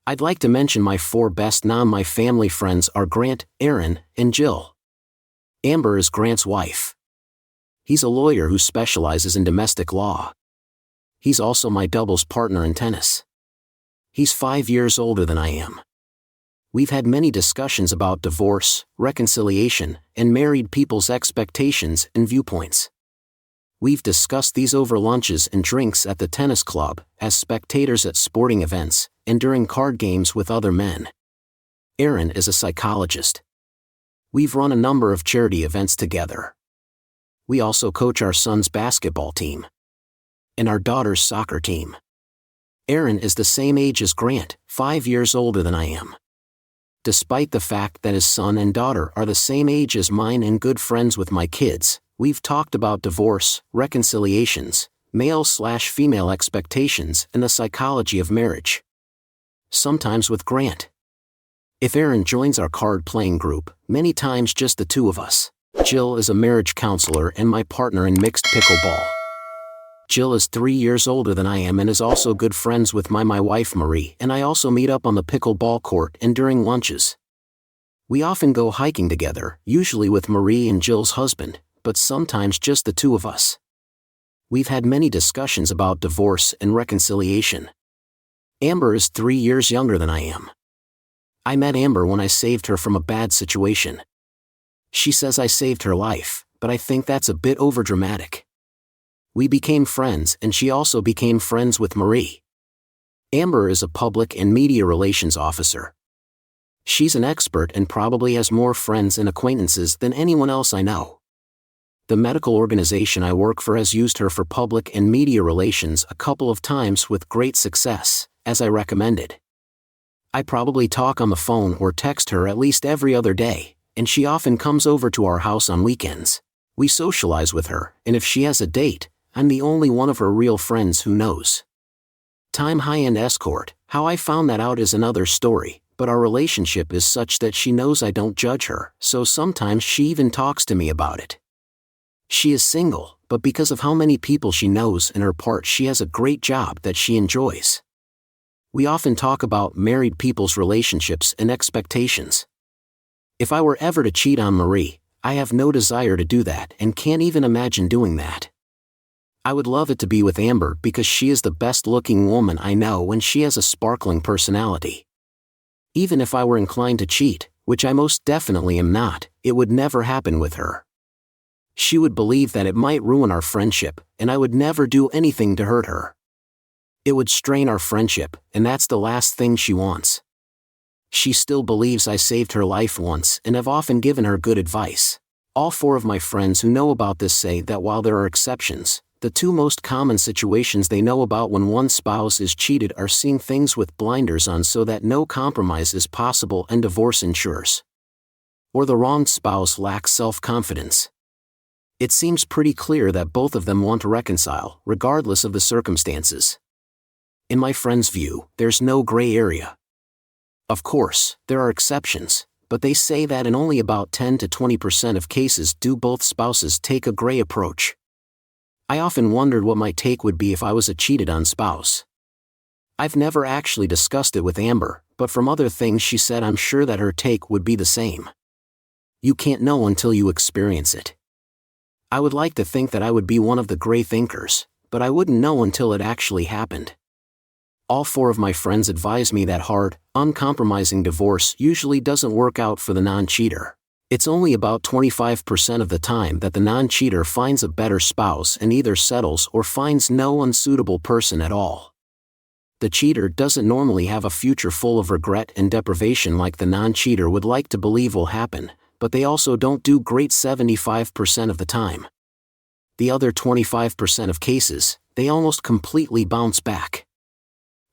I'd like to mention my 4 best my family friends are Grant, Aaron, and Jill. Amber is Grant's wife. He's a lawyer who specializes in domestic law. He's also my doubles partner in tennis. He's 5 years older than I am. We've had many discussions about divorce, reconciliation, and married people's expectations and viewpoints. We've discussed these over lunches and drinks at the tennis club, as spectators at sporting events, and during card games with other men. Aaron is a psychologist. We've run a number of charity events together. We also coach our son's basketball team and our daughter's soccer team. Aaron is the same age as Grant, 5 years older than I am. Despite the fact that his son and daughter are the same age as mine and good friends with my kids, we've talked about divorce, reconciliations, male/female expectations, and the psychology of marriage. Sometimes with Grant. If Aaron joins our card-playing group, many times just the 2 of us. Jill is a marriage counselor and my partner in mixed pickleball. Jill is 3 years older than I am and is also good friends with my wife Marie, and I also meet up on the pickleball court and during lunches. We often go hiking together, usually with Marie and Jill's husband, but sometimes just the 2 of us. We've had many discussions about divorce and reconciliation. Amber is 3 years younger than I am. I met Amber when I saved her from a bad situation. She says I saved her life, but I think that's a bit overdramatic. We became friends and she also became friends with Marie. Amber is a public and media relations officer. She's an expert and probably has more friends and acquaintances than anyone else I know. The medical organization I work for has used her for public and media relations a couple of times with great success, as I recommended. I probably talk on the phone or text her at least every other day, and she often comes over to our house on weekends. We socialize with her, and if she has a date, I'm the only one of her real friends who knows. Time high-end escort, how I found that out is another story, but our relationship is such that she knows I don't judge her, so sometimes she even talks to me about it. She is single, but because of how many people she knows and her part, she has a great job that she enjoys. We often talk about married people's relationships and expectations. If I were ever to cheat on Marie, I have no desire to do that and can't even imagine doing that. I would love it to be with Amber because she is the best-looking woman I know and she has a sparkling personality. Even if I were inclined to cheat, which I most definitely am not, it would never happen with her. She would believe that it might ruin our friendship, and I would never do anything to hurt her. It would strain our friendship, and that's the last thing she wants. She still believes I saved her life once and have often given her good advice. All 4 of my friends who know about this say that while there are exceptions, the 2 most common situations they know about when one spouse is cheated are seeing things with blinders on so that no compromise is possible and divorce ensures. Or the wronged spouse lacks self-confidence. It seems pretty clear that both of them want to reconcile, regardless of the circumstances. In my friend's view, there's no gray area. Of course, there are exceptions, but they say that in only about 10 to 20% of cases do both spouses take a gray approach. I often wondered what my take would be if I was a cheated-on spouse. I've never actually discussed it with Amber, but from other things she said I'm sure that her take would be the same. You can't know until you experience it. I would like to think that I would be one of the gray thinkers, but I wouldn't know until it actually happened. All 4 of my friends advise me that hard, uncompromising divorce usually doesn't work out for the non-cheater. It's only about 25% of the time that the non-cheater finds a better spouse and either settles or finds no unsuitable person at all. The cheater doesn't normally have a future full of regret and deprivation like the non-cheater would like to believe will happen, but they also don't do great 75% of the time. The other 25% of cases, they almost completely bounce back.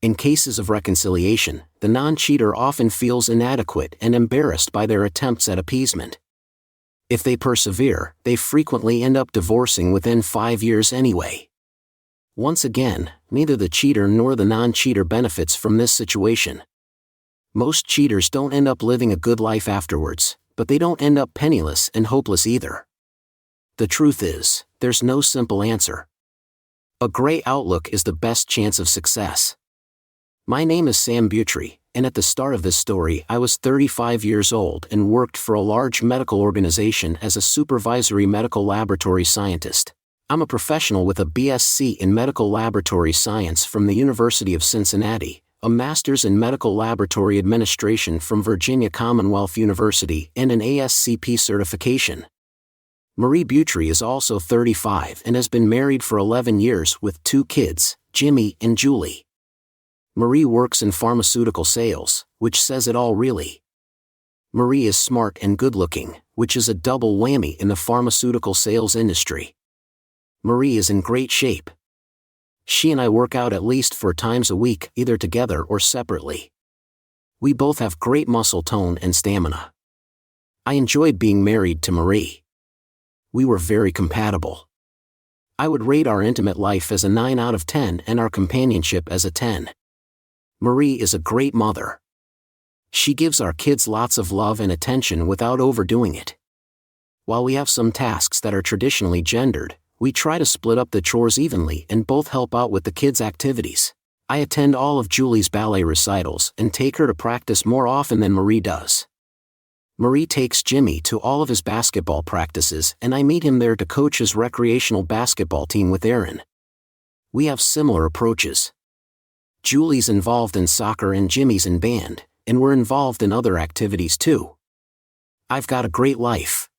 In cases of reconciliation, the non-cheater often feels inadequate and embarrassed by their attempts at appeasement. If they persevere, they frequently end up divorcing within 5 years anyway. Once again, neither the cheater nor the non-cheater benefits from this situation. Most cheaters don't end up living a good life afterwards, but they don't end up penniless and hopeless either. The truth is, there's no simple answer. A gray outlook is the best chance of success. My name is Sam Butry, and at the start of this story I was 35 years old and worked for a large medical organization as a supervisory medical laboratory scientist. I'm a professional with a BSc in medical laboratory science from the University of Cincinnati, a master's in medical laboratory administration from Virginia Commonwealth University, and an ASCP certification. Marie Butry is also 35 and has been married for 11 years with 2 kids, Jimmy and Julie. Marie works in pharmaceutical sales, which says it all really. Marie is smart and good-looking, which is a double whammy in the pharmaceutical sales industry. Marie is in great shape. She and I work out at least 4 times a week, either together or separately. We both have great muscle tone and stamina. I enjoyed being married to Marie. We were very compatible. I would rate our intimate life as a 9 out of 10 and our companionship as a 10. Marie is a great mother. She gives our kids lots of love and attention without overdoing it. While we have some tasks that are traditionally gendered, we try to split up the chores evenly and both help out with the kids' activities. I attend all of Julie's ballet recitals and take her to practice more often than Marie does. Marie takes Jimmy to all of his basketball practices and I meet him there to coach his recreational basketball team with Aaron. We have similar approaches. Julie's involved in soccer and Jimmy's in band, and we're involved in other activities too. I've got a great life.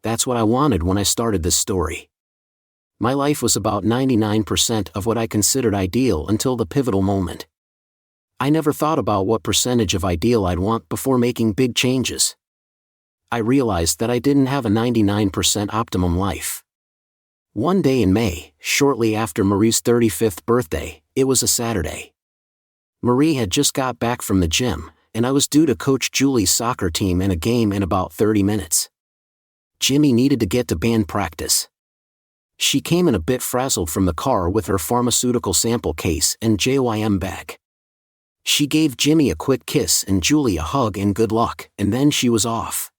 That's what I wanted when I started this story. My life was about 99% of what I considered ideal until the pivotal moment. I never thought about what percentage of ideal I'd want before making big changes. I realized that I didn't have a 99% optimum life. One day in May, shortly after Marie's 35th birthday, it was a Saturday. Marie had just got back from the gym, and I was due to coach Julie's soccer team in a game in about 30 minutes. Jimmy needed to get to band practice. She came in a bit frazzled from the car with her pharmaceutical sample case and JYM bag. She gave Jimmy a quick kiss and Julie a hug and good luck, and then she was off.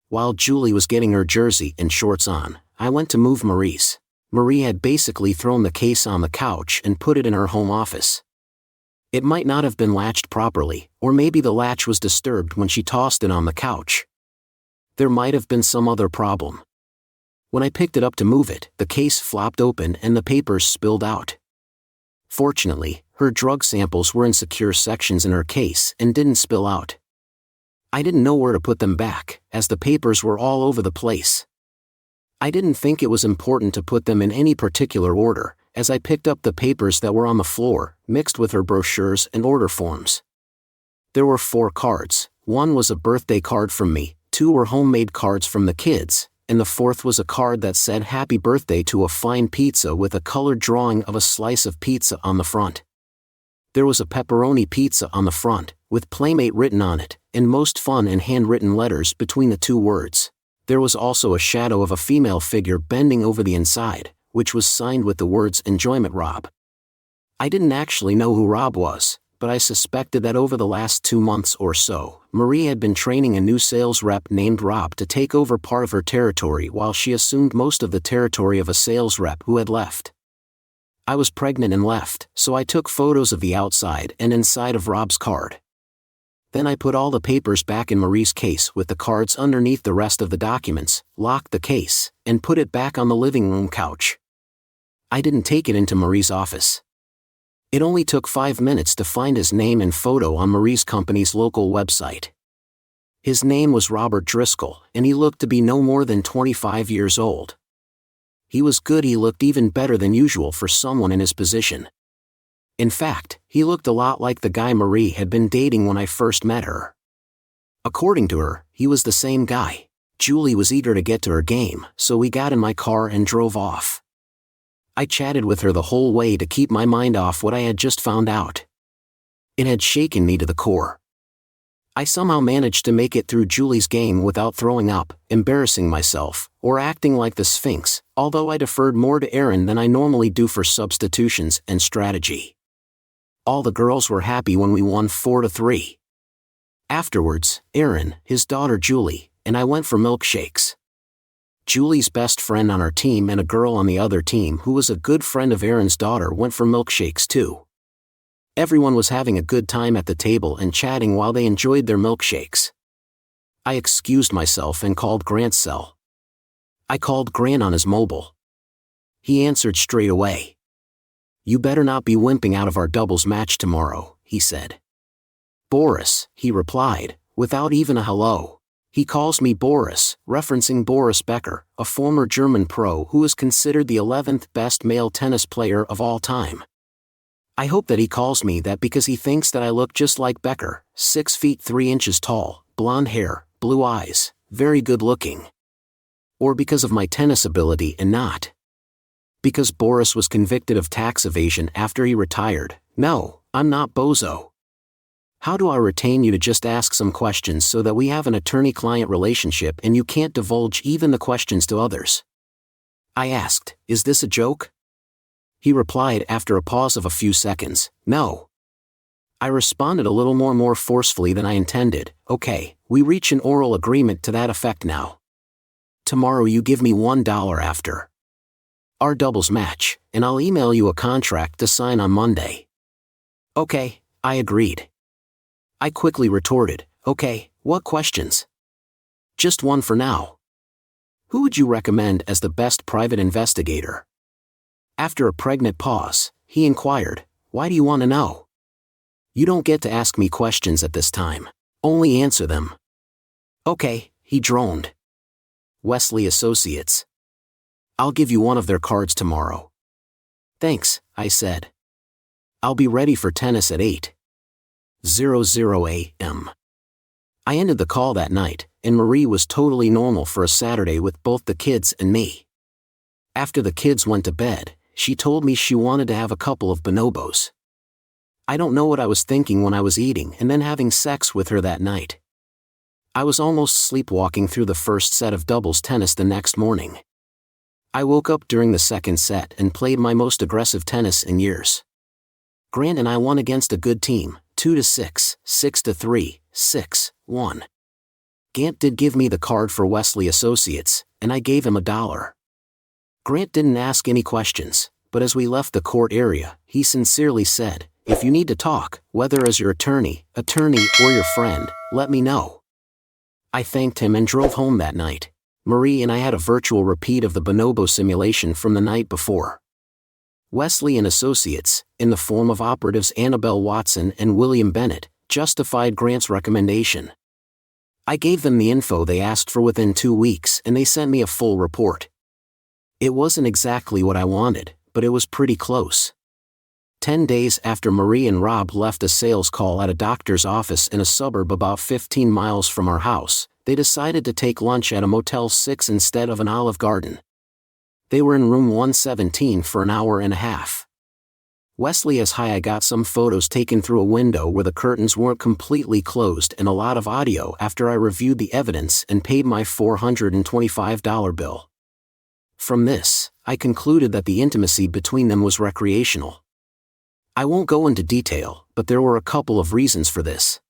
While Julie was getting her jersey and shorts on, I went to move Marie's. Marie had basically thrown the case on the couch and put it in her home office. It might not have been latched properly, or maybe the latch was disturbed when she tossed it on the couch. There might have been some other problem. When I picked it up to move it, the case flopped open and the papers spilled out. Fortunately, her drug samples were in secure sections in her case and didn't spill out. I didn't know where to put them back, as the papers were all over the place. I didn't think it was important to put them in any particular order, as I picked up the papers that were on the floor, mixed with her brochures and order forms. There were 4 cards. 1 was a birthday card from me, 2 were homemade cards from the kids, and the 4th was a card that said happy birthday to a fine pizza with a colored drawing of a slice of pizza on the front. There was a pepperoni pizza on the front, with Playmate written on it, and most fun and handwritten letters between the 2 words. There was also a shadow of a female figure bending over the inside, which was signed with the words Enjoyment Rob. I didn't actually know who Rob was, but I suspected that over the last 2 months or so, Marie had been training a new sales rep named Rob to take over part of her territory while she assumed most of the territory of a sales rep who had left. I was pregnant and left, so I took photos of the outside and inside of Rob's card. Then I put all the papers back in Marie's case with the cards underneath the rest of the documents, locked the case, and put it back on the living room couch. I didn't take it into Marie's office. It only took 5 minutes to find his name and photo on Marie's company's local website. His name was Robert Driscoll, and he looked to be no more than 25 years old. He was good. He looked even better than usual for someone in his position. In fact, he looked a lot like the guy Marie had been dating when I first met her. According to her, he was the same guy. Julie was eager to get to her game, so we got in my car and drove off. I chatted with her the whole way to keep my mind off what I had just found out. It had shaken me to the core. I somehow managed to make it through Julie's game without throwing up, embarrassing myself, or acting like the Sphinx, although I deferred more to Aaron than I normally do for substitutions and strategy. All the girls were happy when we won 4-3. Afterwards, Aaron, his daughter Julie, and I went for milkshakes. Julie's best friend on our team and a girl on the other team who was a good friend of Aaron's daughter went for milkshakes too. Everyone was having a good time at the table and chatting while they enjoyed their milkshakes. I excused myself and called Grant's cell. I called Grant on his mobile. He answered straight away. "You better not be wimping out of our doubles match tomorrow," he said. "Boris," he replied, without even a hello. He calls me Boris, referencing Boris Becker, a former German pro who is considered the 11th best male tennis player of all time. I hope that he calls me that because he thinks that I look just like Becker, 6 feet 3 inches tall, blonde hair, blue eyes, very good looking. Or because of my tennis ability and not because Boris was convicted of tax evasion after he retired. No, I'm not bozo. How do I retain you to just ask some questions so that we have an attorney-client relationship and you can't divulge even the questions to others? I asked, "Is this a joke?" He replied after a pause of a few seconds, "No." I responded a little more forcefully than I intended, "Okay, we reach an oral agreement to that effect now. Tomorrow you give me $1 after our doubles match, and I'll email you a contract to sign on Monday." "Okay," I agreed. I quickly retorted, "Okay, what questions?" "Just one for now. Who would you recommend as the best private investigator?" After a pregnant pause, he inquired, "Why do you want to know?" "You don't get to ask me questions at this time. Only answer them." "Okay," he droned. "Wesley Associates. I'll give you one of their cards tomorrow." "Thanks," I said. "I'll be ready for tennis at 8:00 a.m. I ended the call that night, and Marie was totally normal for a Saturday with both the kids and me. After the kids went to bed, she told me she wanted to have a couple of bonobos. I don't know what I was thinking when I was eating and then having sex with her that night. I was almost sleepwalking through the first set of doubles tennis the next morning. I woke up during the second set and played my most aggressive tennis in years. Grant and I won against a good team, 2-6, 6-3, 6-1. Gant did give me the card for Wesley Associates, and I gave him $1. Grant didn't ask any questions, but as we left the court area, he sincerely said, "If you need to talk, whether as your attorney, or your friend, let me know." I thanked him and drove home that night. Marie and I had a virtual repeat of the bonobo simulation from the night before. Wesley and Associates, in the form of operatives Annabelle Watson and William Bennett, justified Grant's recommendation. I gave them the info they asked for within 2 weeks and they sent me a full report. It wasn't exactly what I wanted, but it was pretty close. 10 days after Marie and Rob left a sales call at a doctor's office in a suburb about 15 miles from our house, they decided to take lunch at a Motel 6 instead of an Olive Garden. They were in room 117 for an hour and a half. Wesley as high I got some photos taken through a window where the curtains weren't completely closed and a lot of audio after I reviewed the evidence and paid my $425 bill. From this, I concluded that the intimacy between them was recreational. I won't go into detail, but there were a couple of reasons for this.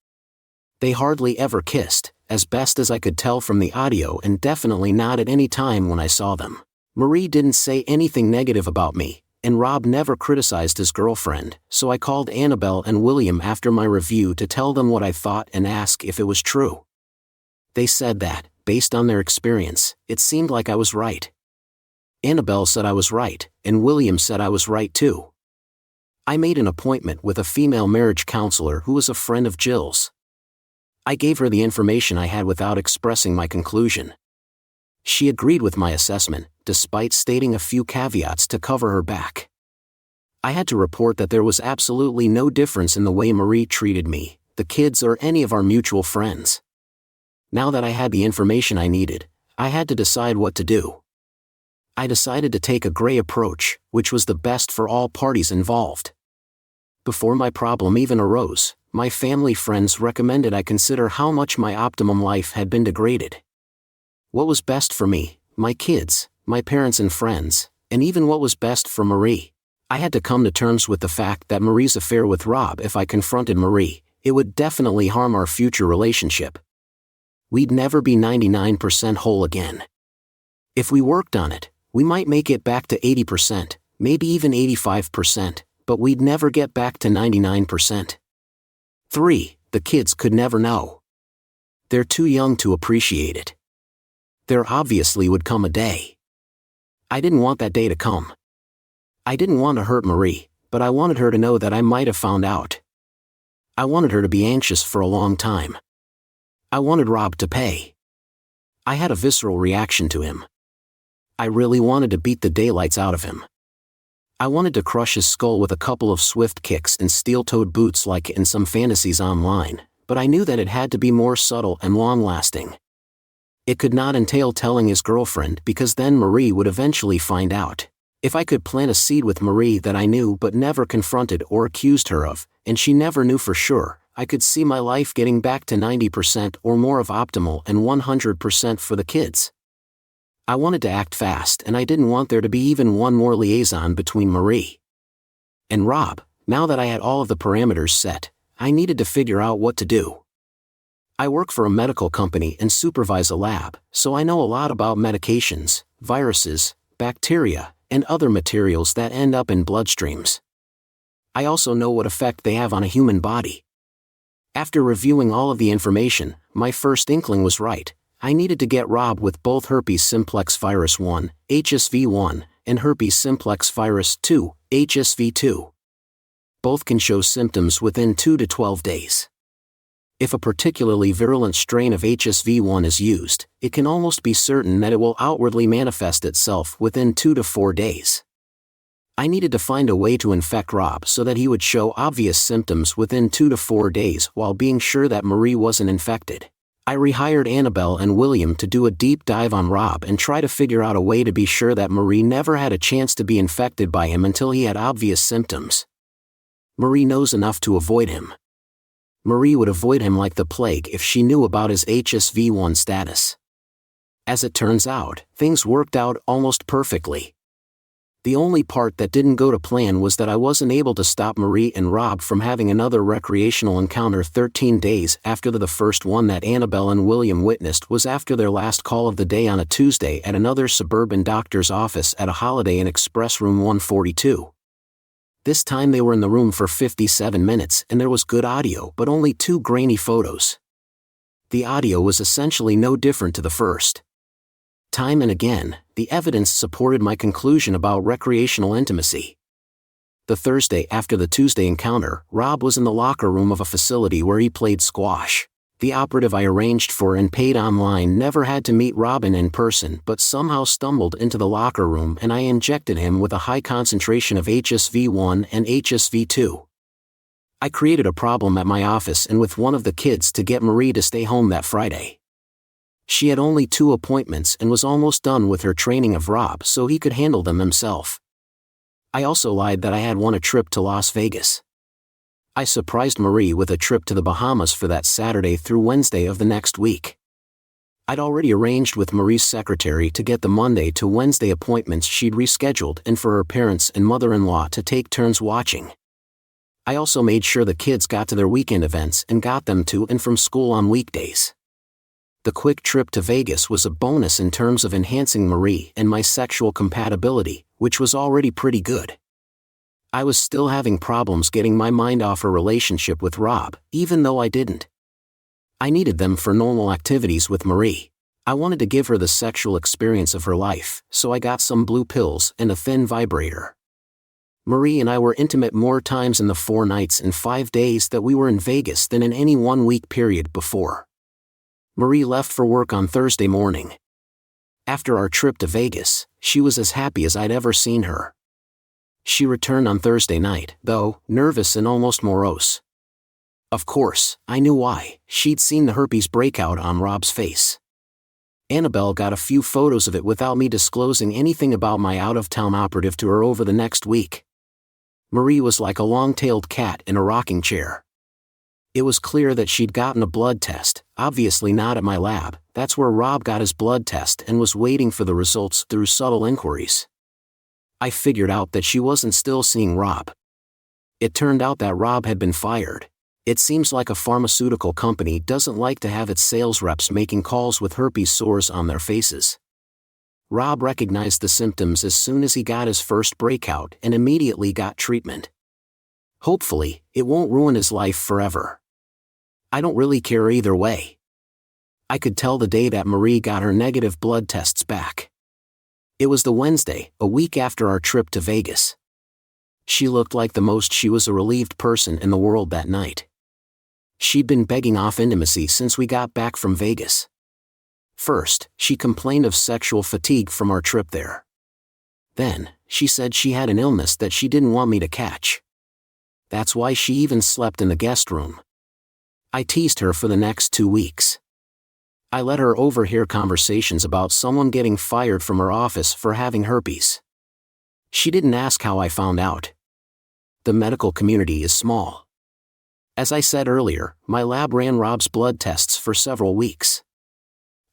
They hardly ever kissed, as best as I could tell from the audio, and definitely not at any time when I saw them. Marie didn't say anything negative about me, and Rob never criticized his girlfriend, so I called Annabelle and William after my review to tell them what I thought and ask if it was true. They said that, based on their experience, it seemed like I was right. Annabelle said I was right, and William said I was right too. I made an appointment with a female marriage counselor who was a friend of Jill's. I gave her the information I had without expressing my conclusion. She agreed with my assessment, despite stating a few caveats to cover her back. I had to report that there was absolutely no difference in the way Marie treated me, the kids, or any of our mutual friends. Now that I had the information I needed, I had to decide what to do. I decided to take a gray approach, which was the best for all parties involved. Before my problem even arose, my family friends recommended I consider how much my optimum life had been degraded. What was best for me, my kids, my parents and friends, and even what was best for Marie. I had to come to terms with the fact that Marie's affair with Rob, if I confronted Marie, it would definitely harm our future relationship. We'd never be 99% whole again. If we worked on it, we might make it back to 80%, maybe even 85%, But we'd never get back to 99%. 3. The kids could never know. They're too young to appreciate it. There obviously would come a day. I didn't want that day to come. I didn't want to hurt Marie, but I wanted her to know that I might have found out. I wanted her to be anxious for a long time. I wanted Rob to pay. I had a visceral reaction to him. I really wanted to beat the daylights out of him. I wanted to crush his skull with a couple of swift kicks and steel-toed boots like in some fantasies online, but I knew that it had to be more subtle and long-lasting. It could not entail telling his girlfriend because then Marie would eventually find out. If I could plant a seed with Marie that I knew but never confronted or accused her of, and she never knew for sure, I could see my life getting back to 90% or more of optimal and 100% for the kids. I wanted to act fast and I didn't want there to be even one more liaison between Marie and Rob. Now that I had all of the parameters set, I needed to figure out what to do. I work for a medical company and supervise a lab, so I know a lot about medications, viruses, bacteria, and other materials that end up in bloodstreams. I also know what effect they have on a human body. After reviewing all of the information, my first inkling was right. I needed to get Rob with both herpes simplex virus 1, HSV1, and herpes simplex virus 2, HSV2. Both can show symptoms within 2 to 12 days. If a particularly virulent strain of HSV1 is used, it can almost be certain that it will outwardly manifest itself within 2 to 4 days. I needed to find a way to infect Rob so that he would show obvious symptoms within 2 to 4 days while being sure that Marie wasn't infected. I rehired Annabelle and William to do a deep dive on Rob and try to figure out a way to be sure that Marie never had a chance to be infected by him until he had obvious symptoms. Marie knows enough to avoid him. Marie would avoid him like the plague if she knew about his HSV1 status. As it turns out, things worked out almost perfectly. The only part that didn't go to plan was that I wasn't able to stop Marie and Rob from having another recreational encounter 13 days after the first one that Annabelle and William witnessed was after their last call of the day on a Tuesday at another suburban doctor's office at a Holiday Inn Express room 142. This time they were in the room for 57 minutes and there was good audio but only 2 grainy photos. The audio was essentially no different to the first. Time and again, the evidence supported my conclusion about recreational intimacy. The Thursday after the Tuesday encounter, Rob was in the locker room of a facility where he played squash. The operative I arranged for and paid online never had to meet Robin in person but somehow stumbled into the locker room and I injected him with a high concentration of HSV1 and HSV2. I created a problem at my office and with one of the kids to get Marie to stay home that Friday. She had only 2 appointments and was almost done with her training of Rob so he could handle them himself. I also lied that I had won a trip to Las Vegas. I surprised Marie with a trip to the Bahamas for that Saturday through Wednesday of the next week. I'd already arranged with Marie's secretary to get the Monday to Wednesday appointments she'd rescheduled and for her parents and mother-in-law to take turns watching. I also made sure the kids got to their weekend events and got them to and from school on weekdays. The quick trip to Vegas was a bonus in terms of enhancing Marie and my sexual compatibility, which was already pretty good. I was still having problems getting my mind off her relationship with Rob, even though I didn't. I needed them for normal activities with Marie. I wanted to give her the sexual experience of her life, so I got some blue pills and a thin vibrator. Marie and I were intimate more times in the 4 nights and 5 days that we were in Vegas than in any 1-week period before. Marie left for work on Thursday morning. After our trip to Vegas, she was as happy as I'd ever seen her. She returned on Thursday night, though, nervous and almost morose. Of course, I knew why. She'd seen the herpes breakout on Rob's face. Annabelle got a few photos of it without me disclosing anything about my out-of-town operative to her over the next week. Marie was like a long-tailed cat in a rocking chair. It was clear that she'd gotten a blood test, obviously not at my lab. That's where Rob got his blood test and was waiting for the results through subtle inquiries. I figured out that she wasn't still seeing Rob. It turned out that Rob had been fired. It seems like a pharmaceutical company doesn't like to have its sales reps making calls with herpes sores on their faces. Rob recognized the symptoms as soon as he got his first breakout and immediately got treatment. Hopefully, it won't ruin his life forever. I don't really care either way. I could tell the day that Marie got her negative blood tests back. It was the Wednesday, a week after our trip to Vegas. She looked like the most she was a relieved person in the world that night. She'd been begging off intimacy since we got back from Vegas. First, she complained of sexual fatigue from our trip there. Then, she said she had an illness that she didn't want me to catch. That's why she even slept in the guest room. I teased her for the next 2 weeks. I let her overhear conversations about someone getting fired from her office for having herpes. She didn't ask how I found out. The medical community is small. As I said earlier, my lab ran Rob's blood tests for several weeks.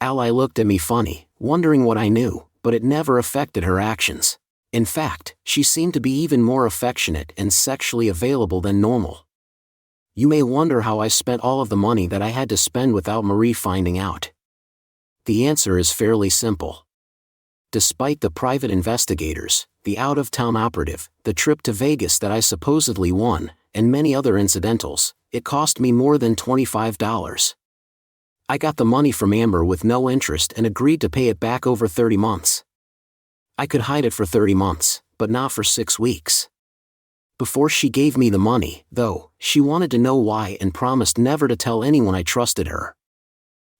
Ally looked at me funny, wondering what I knew, but it never affected her actions. In fact, she seemed to be even more affectionate and sexually available than normal. You may wonder how I spent all of the money that I had to spend without Marie finding out. The answer is fairly simple. Despite the private investigators, the out-of-town operative, the trip to Vegas that I supposedly won, and many other incidentals, it cost me more than $25. I got the money from Amber with no interest and agreed to pay it back over 30 months. I could hide it for 30 months, but not for 6 weeks. Before she gave me the money, though, she wanted to know why and promised never to tell anyone I trusted her.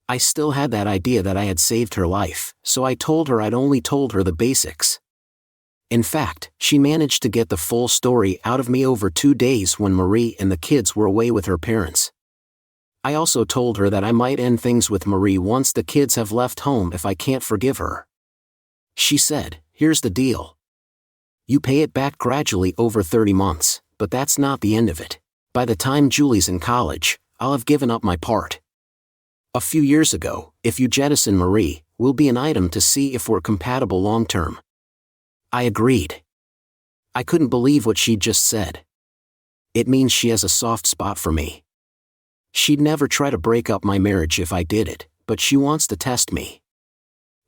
I still had that idea that I had saved her life, so I told her I'd only told her the basics. In fact, she managed to get the full story out of me over 2 days when Marie and the kids were away with her parents. I also told her that I might end things with Marie once the kids have left home if I can't forgive her. She said, "Here's the deal. You pay it back gradually over 30 months, but that's not the end of it. By the time Julie's in college, I'll have given up my part. A few years ago, if you jettison Marie, we'll be an item to see if we're compatible long-term." I agreed. I couldn't believe what she'd just said. It means she has a soft spot for me. She'd never try to break up my marriage if I did it, but she wants to test me.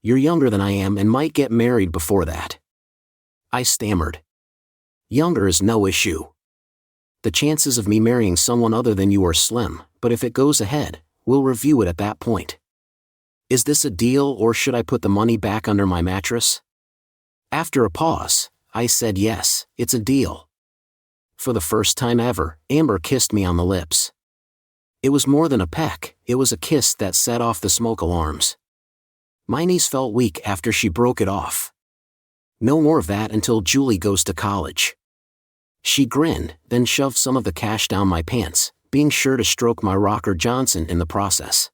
"You're younger than I am and might get married before that." I stammered. "Younger is no issue. The chances of me marrying someone other than you are slim, but if it goes ahead, we'll review it at that point. Is this a deal or should I put the money back under my mattress?" After a pause, I said yes, it's a deal. For the first time ever, Amber kissed me on the lips. It was more than a peck, it was a kiss that set off the smoke alarms. My knees felt weak after she broke it off. No more of that until Julie goes to college. She grinned, then shoved some of the cash down my pants, being sure to stroke my rocker Johnson in the process.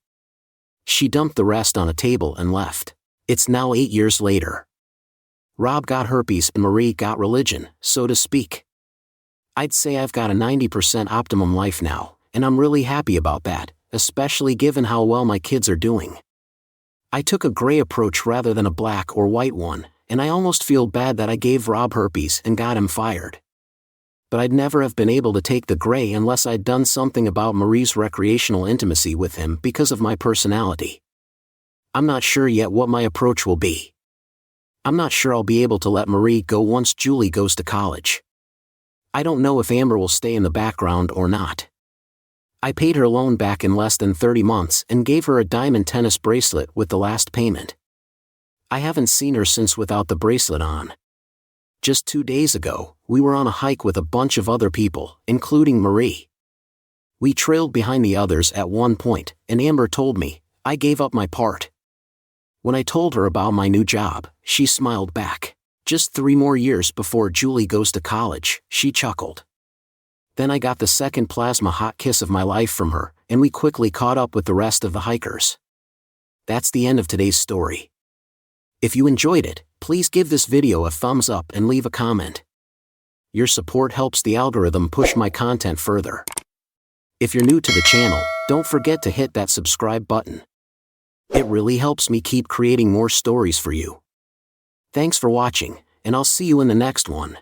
She dumped the rest on a table and left. It's now 8 years later. Rob got herpes and Marie got religion, so to speak. I'd say I've got a 90% optimum life now, and I'm really happy about that, especially given how well my kids are doing. I took a gray approach rather than a black or white one, and I almost feel bad that I gave Rob herpes and got him fired. But I'd never have been able to take the gray unless I'd done something about Marie's recreational intimacy with him because of my personality. I'm not sure yet what my approach will be. I'm not sure I'll be able to let Marie go once Julie goes to college. I don't know if Amber will stay in the background or not. I paid her loan back in less than 30 months and gave her a diamond tennis bracelet with the last payment. I haven't seen her since without the bracelet on. Just 2 days ago, we were on a hike with a bunch of other people, including Marie. We trailed behind the others at one point, and Amber told me, I gave up my part. When I told her about my new job, she smiled back. Just 3 more years before Julie goes to college, she chuckled. Then I got the second plasma hot kiss of my life from her, and we quickly caught up with the rest of the hikers. That's the end of today's story. If you enjoyed it, please give this video a thumbs up and leave a comment. Your support helps the algorithm push my content further. If you're new to the channel, don't forget to hit that subscribe button. It really helps me keep creating more stories for you. Thanks for watching, and I'll see you in the next one.